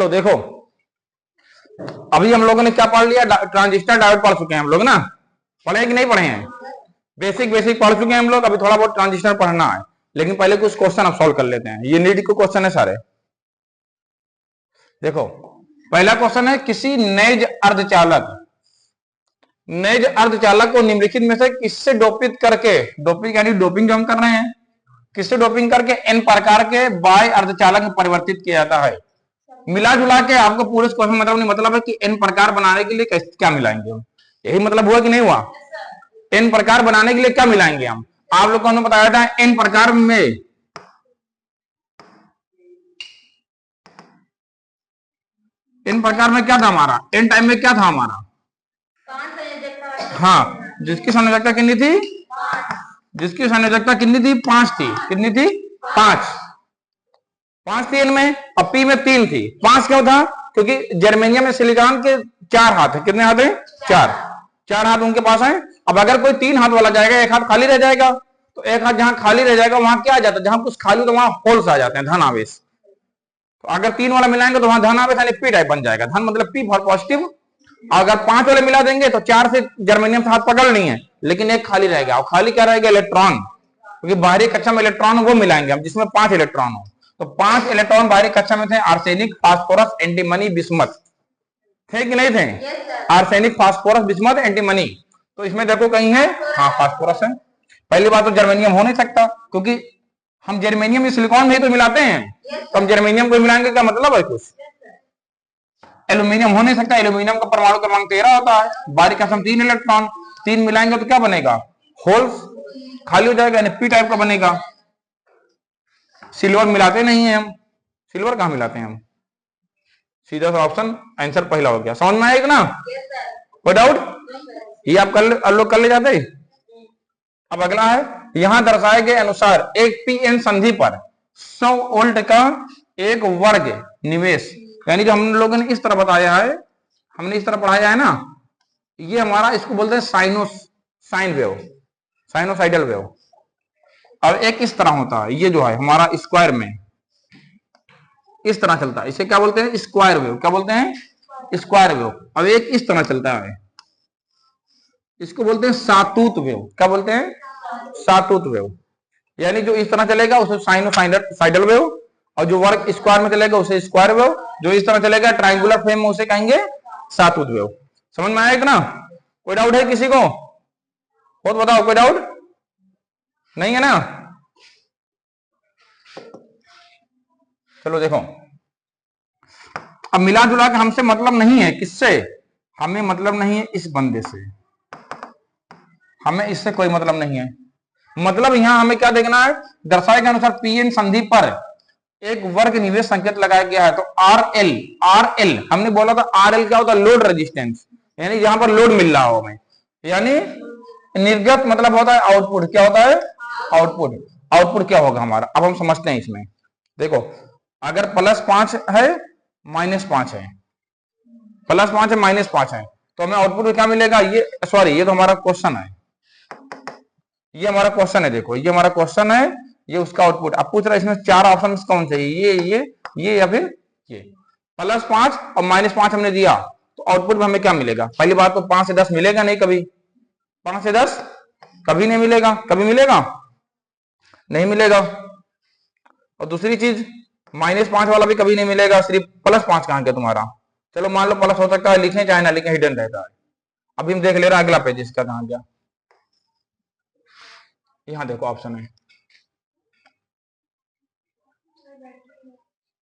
तो देखो अभी हम लोगों ने क्या पढ़ लिया, ट्रांजिस्टर डायोड पढ़ चुके हैं हम लोग ना, पढ़े हैं कि नहीं पढ़े हैं? बेसिक पढ़ चुके हैं हम लोग। अभी थोड़ा बहुत ट्रांजिस्टर पढ़ना है, लेकिन पहले कुछ क्वेश्चन अब सॉल्व कर लेते हैं। ये नीड के क्वेश्चन है सारे। देखो पहला क्वेश्चन है, किसी नैज अर्धचालक को निम्नलिखित में से किससे डोपित करके, डोपिंग यानी डोपिंग जो हम कर रहे हैं, किससे डोपिंग करके एन प्रकार के बाह्य अर्धचालक में परिवर्तित किया जाता है। मिला जुला के आपको पूरे क्वेश्चन मतलब है कि एन प्रकार बनाने के लिए क्या मिलाएंगे हम, यही मतलब हुआ कि नहीं हुआ? एन प्रकार बनाने के लिए क्या मिलाएंगे हम? आप लोग को बताया था एन प्रकार में क्या था हमारा, एन टाइम में क्या था हमारा? हाँ, जिसकी संयोजकता कितनी थी? जिसकी संयोजकता कितनी थी? 5 थी। कितनी थी? 5 थी एन में, और पी में 3 थी। 5 क्यों था? क्योंकि जर्मेनियम में सिलिकॉन के 4 हाथ है। कितने हाथ है? 4 हाथ उनके पास है। अब अगर कोई 3 हाथ वाला जाएगा, एक हाथ खाली रह जाएगा, तो एक हाथ जहां खाली रह जाएगा वहां क्या आ जाता है? जहां कुछ खाली तो वहां होल्स आ जाते हैं, धन आवेश। तो अगर 3 वाला मिलाएंगे तो वहां धन आवेश यानी पी टाइप बन जाएगा। धन मतलब पी फॉर पॉजिटिव। अगर 5 वाले मिला देंगे तो 4 से जर्मेनियम से हाथ पकड़ नहीं है, लेकिन एक खाली रहेगा। और खाली क्या रहेगा? इलेक्ट्रॉन, क्योंकि बाहरी कक्षा में इलेक्ट्रॉन वो मिलाएंगे हम जिसमें 5 इलेक्ट्रॉन हो। तो 5 इलेक्ट्रॉन बाहरी कक्षा में थे, आर्सेनिक, फास्फोरस, एंटीमनी, बिस्मथ। थे कि नहीं थे? Arsenic, phosphorus, bismuth, antimony. तो इसमें देखो कहीं है, हाँ फास्फोरस है। पहली बात तो जर्मेनियम हो नहीं सकता, क्योंकि हम जर्मेनियम में सिलिकॉन में ही तो मिलाते हैं। तो हम जर्मेनियम को मिलाएंगे, क्या मतलब है कुछ? एल्यूमिनियम हो नहीं सकता, एल्यूमिनियम का परमाणु क्रमांक 13 होता है, बाहरी कक्षा में 3 इलेक्ट्रॉन। 3 मिलाएंगे तो क्या बनेगा? होल्स, खाली हो जाएगा, यानी पी टाइप का बनेगा। सिल्वर मिलाते नहीं है हम, सिल्वर कहां मिलाते हैं हम? सीधा सा ऑप्शन आंसर पहला हो गया। समझ में आएगा ना? कोई डाउट? ये आप लोग कर ले जाते। अब अगला है, यहां दर्शाए गए अनुसार एक पीएन संधि पर 100 वोल्ट का एक वर्ग निवेश, यानी जो हम लोगों ने इस तरह बताया है, हमने इस तरह पढ़ाया है ना, ये हमारा इसको बोलते हैं साइन वेव, साइनोसाइडल वेव। अब एक इस तरह होता है, ये जो है हमारा स्क्वायर में इस तरह चलता है, इसे क्या बोलते हैं? Square wave. क्या बोलते हैं? Square wave. अब एक इस तरह चलता है, इसको बोलते हैं सातूत वेव। क्या बोलते हैं? सातूत वेव। यानी जो इस तरह चलेगा उसे साइनोसाइडल वेव, और जो वर्ग स्क्वायर में चलेगा उसे स्क्वायर वेव, जो इस तरह चलेगा ट्रायंगुलर फ्रेम में उसे कहेंगे सातूत वेव। समझ में आएगा ना? कोई डाउट है किसी को? बहुत बताओ, कोई डाउट नहीं है ना? चलो देखो, अब मिला जुला के हमसे मतलब नहीं है। किससे? हमें मतलब नहीं है इस बंदे से, हमें इससे कोई मतलब नहीं है। मतलब यहां हमें क्या देखना है? दर्शाए के अनुसार पीएन संधि पर एक वर्ग निवेश संकेत लगाया गया है। तो आरएल हमने बोला था, आरएल क्या होता है? लोड रेजिस्टेंस, यानी जहां पर लोड मिल रहा हो हमें, यानी निर्गत मतलब होता है आउटपुट। क्या होता है? आउटपुट क्या होगा हमारा? अब हम समझते हैं इसमें। देखो अगर +5 है -5 है, +5 है -5 है, तो हमें आउटपुट में क्या मिलेगा? ये सॉरी, ये तो हमारा क्वेश्चन है, ये हमारा क्वेश्चन है। देखो ये हमारा क्वेश्चन है, ये उसका आउटपुट। अब पूछ रहा है इसमें 4 ऑप्शन कौन से? ये या फिर ये। +5 और -5 हमने दिया, तो आउटपुट में हमें क्या मिलेगा? पहली बात तो 5 से 10 मिलेगा नहीं कभी, 5 से 10 कभी नहीं मिलेगा। कभी मिलेगा? नहीं मिलेगा। और दूसरी चीज, -5 वाला भी कभी नहीं मिलेगा। सिर्फ +5 कहां गया तुम्हारा? चलो मान लो प्लस हो सकता है, लिखें चाहे ना लिखें, हिडन रहता है। अभी हम देख ले रहे हैं अगला पेज, इसका कहां गया? यहां देखो ऑप्शन है,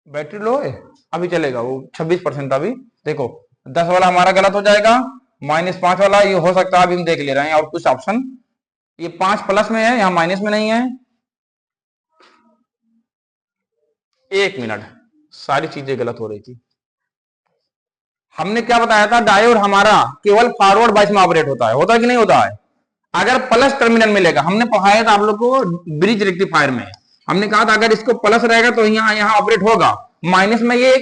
बैटरी लो है, अभी चलेगा वो 26% अभी। देखो 10 वाला हमारा गलत हो जाएगा, -5 वाला ये हो सकता है, अभी हम देख ले रहे हैं। और कुछ ऑप्शन, ये 5 प्लस में है, यहाँ माइनस में नहीं है। 1 मिनट, सारी चीजें गलत हो रही थी। हमने क्या बताया था? डायोड हमारा केवल फॉरवर्ड बाइस में ऑपरेट होता है कि नहीं होता है? अगर प्लस टर्मिनल मिलेगा, हमने पढ़ाया था आप लोग को ब्रिज रेक्टिफायर में, हमने कहा था अगर इसको प्लस रहेगा तो यहाँ ऑपरेट होगा, माइनस में ये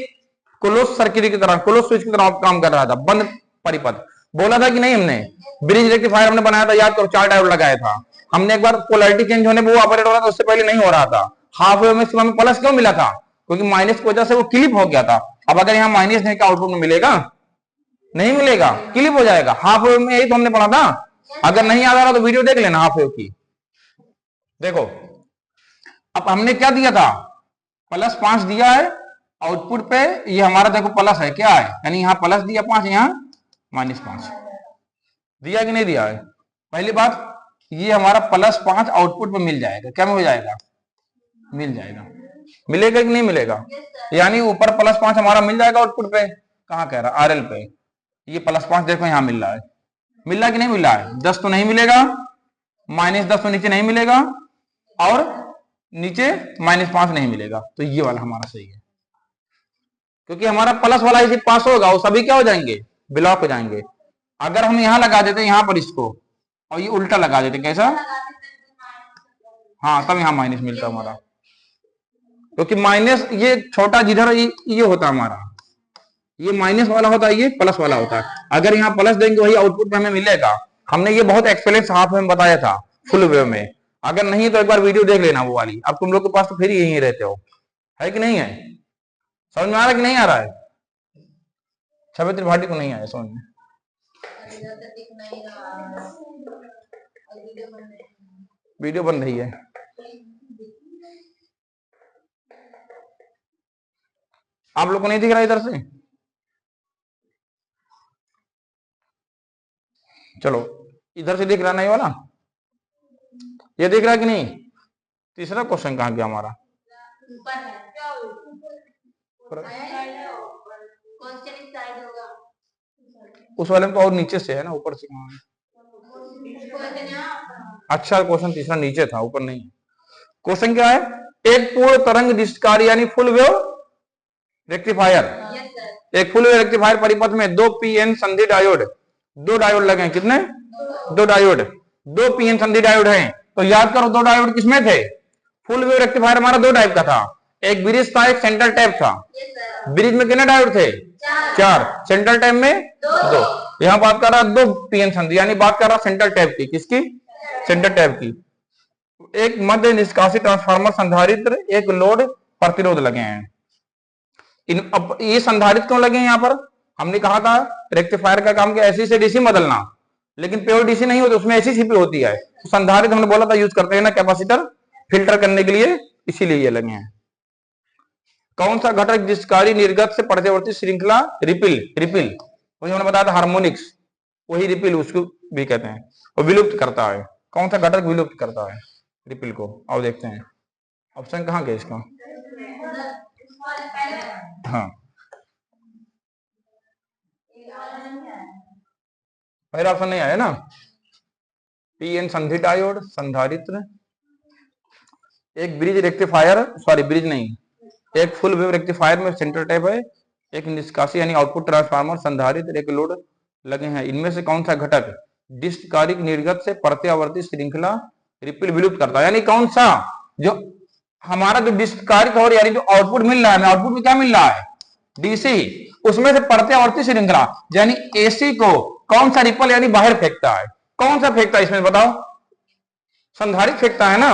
क्लोज सर्किट की तरह, क्लोज स्विच की तरह काम कर रहा था, बंद परिपथ। बोला था कि नहीं हमने? ब्रिज रेक्टिफायर हमने बनाया था, याद करो, 4 डायोड लगाया था हमने। एक बार पोलैरिटी चेंज होने पर वो ऑपरेट हो रहा था, उससे पहले नहीं हो रहा था। हाफ वेव में हमें प्लस क्यों मिला था? क्योंकि माइनस की वजह से वो क्लिप हो गया था। अब अगर यहाँ माइनस नहीं का आउटपुट में मिलेगा, नहीं मिलेगा, क्लिप हो जाएगा। हाफ वेव में यही तो हमने पढ़ा था। अगर नहीं याद आ रहा तो वीडियो देख लेना हाफ वेव की। देखो अब हमने क्या दिया था, +5 दिया है आउटपुट पे, ये हमारा देखो प्लस है, क्या है, यानी यहाँ प्लस दिया 5, यहाँ -5 दिया कि नहीं दिया है। पहली बात ये हमारा +5 आउटपुट पे मिल जाएगा, क्या में हो जाएगा, मिल जाएगा, मिलेगा कि नहीं मिलेगा, यानी ऊपर +5 हमारा मिल जाएगा आउटपुट पे, कहाँ कह रहा RL पे, ये +5 देखो यहाँ मिल रहा है, मिल रहा है कि नहीं मिल रहा है, 10 तो नहीं मिलेगा, -10 तो नीचे नहीं मिलेगा, और नीचे -5 नहीं मिलेगा, तो ये वाला हमारा सही है, क्योंकि हमारा प्लस वाला इसे पास होगा, वो सभी क्या हो जाएंगे, ब्लॉक हो जाएंगे। अगर हम यहाँ लगा देते यहाँ पर इसको, और ये उल्टा लगा देते, कैसा, हाँ, तब यहाँ माइनस मिलता हमारा, क्योंकि माइनस ये छोटा जिधर ये होता हमारा, ये माइनस वाला होता है, ये प्लस वाला होता है। अगर यहाँ प्लस देंगे वही आउटपुट में हमें मिलेगा। हमने ये बहुत एक्सपीरियंस हाफ में बताया था फुल वेव में, अगर नहीं तो एक बार वीडियो देख लेना वो वाली। अब तुम लोग के पास तो फिर यही रहते हो, है कि नहीं है, समझ में आ रहा है कि नहीं आ रहा है, छवि त्रिपाठी को नहीं आया समझ में, वीडियो बन रही है। आप लोग को नहीं दिख रहा इधर से, चलो इधर से दिख रहा नहीं वाला, ये दिख रहा कि नहीं। तीसरा क्वेश्चन कहाँ गया हमारा, उस वाले में तो और नीचे से है ना, ऊपर से कहाँ है, अच्छा क्वेश्चन तीसरा नीचे था, ऊपर नहीं। क्वेश्चन क्या है, एक पूर्ण तरंग डिस्टकारी यानी फुल वेव रेक्टिफायर, एक फुल वेव रेक्टिफायर परिपथ में 2 पीएन संधि डायोड, 2 डायोड लगे हैं, कितने, 2 डायोड, 2 पीएन संधि डायोड हैं। तो याद करो 2 डायोड किसमें थे, फुल वेव रेक्टिफायर हमारा 2 टाइप का था, एक ब्रिज था, एक सेंट्रल टैप था। ब्रिज में कितने डायोड थे, 4, सेंट्रल टैप में 2। यहाँ बात कर रहा 2 पीएन संधि, यानी बात कर रहा सेंट्रल टैप की, किसकी, सेंट्रल टैप की। एक मध्य निष्कासित ट्रांसफार्मर संधारित्र, एक लोड प्रतिरोध लगे हैं। अब ये संधारित्र क्यों लगे हैं यहाँ पर, हमने कहा था रेक्टिफायर का काम क्या, एसी से डीसी बदलना, लेकिन प्योर डीसी नहीं होती, उसमें एसी सीपी होती है। तो संधारित्र हमने बोला था यूज करते हैं ना कैपेसिटर फिल्टर करने के लिए, इसीलिए ये लगे हैं। कौन सा घटक डिस्कारी निर्गत से पर्यावर्ती श्रृंखला, रिपिल, रिपिल वही हमने बताया था हार्मोनिक्स, वही रिपिल उसको भी कहते हैं, और विलुप्त करता है। कौन सा घटक विलुप्त करता है रिपिल को, और देखते हैं ऑप्शन कहाँ गया इसका, हाँ पहला ऑप्शन नहीं आया ना, पीएन संधि डायोड संधारित्र, एक ब्रिज रेक्टिफायर, सॉरी ब्रिज नहीं, एक फुल वेव रेक्टिफायर में सेंटर टैप है, एक निष्कासी यानी आउटपुट ट्रांसफार्मर संधारित्र, एक लोड लगे हैं। इनमें से कौन सा घटक डिस्कारिक निर्गत से प्रत्यावर्ती श्रृंखला रिपिल विलुप्त करता है, यानी कौन सा, जो हमारा जो डिस्कारिक और यानी जो आउटपुट मिल रहा है, आउटपुट में क्या मिल रहा है, डीसी, उसमें से प्रत्यावर्ती श्रृंखला यानी एसी को कौन सा रिपल यानी बाहर फेंकता है, कौन सा फेंकता है इसमें बताओ, संधारित फेंकता है ना।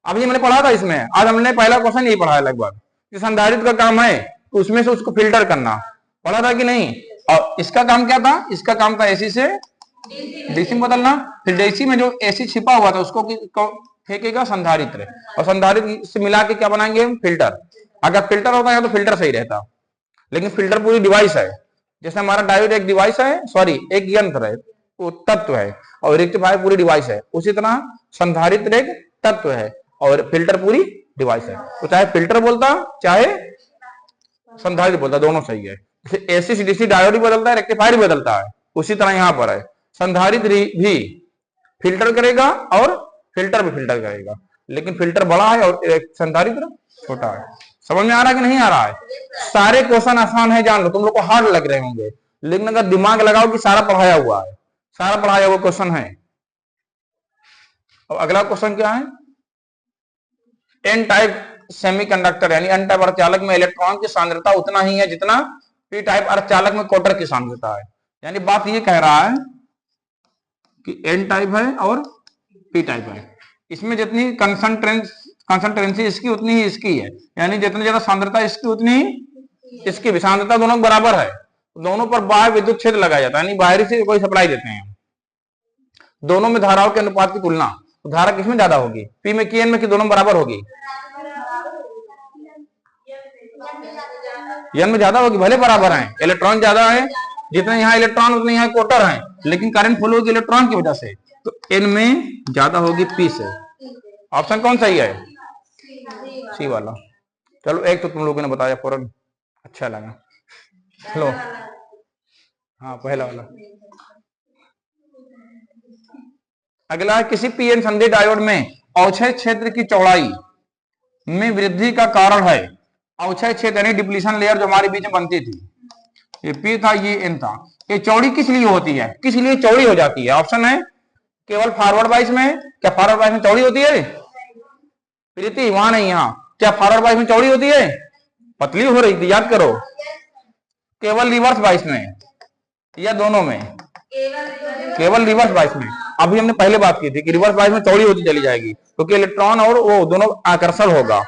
अभी मैंने पढ़ा था इसमें, आज हमने पहला क्वेश्चन यही पढ़ा है लगभग, कि संधारित का काम है उसमें से उसको फिल्टर करना, पढ़ा था कि नहीं। और इसका काम क्या था, इसका काम था एसी से डीसी बदलना, फिर डीसी में जो एसी छिपा हुआ था उसको फेंकेगा संधारित्र, और संधारित्र से मिला के क्या बनाएंगे हम, फिल्टर। अगर फिल्टर होता है तो फिल्टर सही रहता, लेकिन फिल्टर पूरी डिवाइस है, जैसे हमारा डायोड एक डिवाइस है, सॉरी एक यंत्र है, वो तत्व है, और रेक्टिफायर पूरी डिवाइस है, उसी तरह संधारित्र एक तत्व है और फिल्टर पूरी डिवाइस है। तो चाहे फिल्टर बोलता चाहे संधारित्र बोलता, दोनों सही है। एसी डीसी डायोड भी बदलता है, रेक्टिफायर भी बदलता है, उसी तरह यहाँ पर है, संधारित्र भी फिल्टर करेगा और फिल्टर भी फिल्टर करेगा, लेकिन फिल्टर बड़ा है और संधारित्र छोटा है। समझ में आ रहा है कि नहीं आ रहा है। सारे क्वेश्चन आसान है, जान लो, तुम लोग को हार्ड लग रहे होंगे, लेकिन अगर दिमाग लगाओ कि सारा पढ़ाया हुआ है, सारा पढ़ाया हुआ क्वेश्चन है। अब अगला क्वेश्चन क्या है, एन टाइप सेमीकंडक्टर यानी एन टाइप अर्धचालक में इलेक्ट्रॉन की सांद्रता उतना ही है जितना पी टाइप अर्धचालक में क्वार्टर की सांद्रता है। यानी बात ये कह रहा है कि एन टाइप है और पी टाइप है, इसमें जितनी कंसंट्रेंसी इसकी उतनी ही इसकी है, यानी जितनी ज्यादा सांद्रता इसकी उतनी ही इसकी विषांतता दोनों बराबर है, दोनों पर बाह्य विद्युत क्षेत्र लगाया जाता है, यानी बाहरी से कोई सप्लाई देते हैं। दोनों में धाराओं के अनुपात की तुलना, तो धारा किसमें ज्यादा होगी, पी में की एन में, कि दोनों बराबर होगी, एन में ज्यादा होगी, भले बराबर हैं, इलेक्ट्रॉन ज्यादा है, जितने यहाँ इलेक्ट्रॉन उतने यहाँ क्वार्टर हैं, लेकिन करंट फ्लो होगी इलेक्ट्रॉन की वजह से, तो एन में ज्यादा होगी पी से। ऑप्शन कौन सही है, सी वाला। चलो एक तो तुम लोगों ने बताया फौरन, अच्छा लगा। हेलो, हाँ पहला वाला। अगला है, किसी पीएन संधि डायोड में अवक्षय क्षेत्र की चौड़ाई में वृद्धि का कारण है। अवक्षय क्षेत्र यानी डिप्लीशन लेयर जो हमारे बीच में बनती थी, ये पी था, ये एन था। ये चौड़ी किस लिए होती है, किस लिए चौड़ी हो जाती है? ऑप्शन है केवल फॉरवर्ड वाइज में। क्या फॉरवर्ड वाइज में चौड़ी होती है प्रीति? वहां नहीं, यहाँ। क्या फॉरवर्ड वाइज में चौड़ी होती है? पतली हो रही थी, याद करो। केवल रिवर्स वाइज में या दोनों में? केवल रिवर्स वाइज में। अभी हमने पहले बात की थी कि रिवर्स वाइज में चौड़ी होती चली जाएगी क्योंकि इलेक्ट्रॉन और वो दोनों आकर्षण होगा।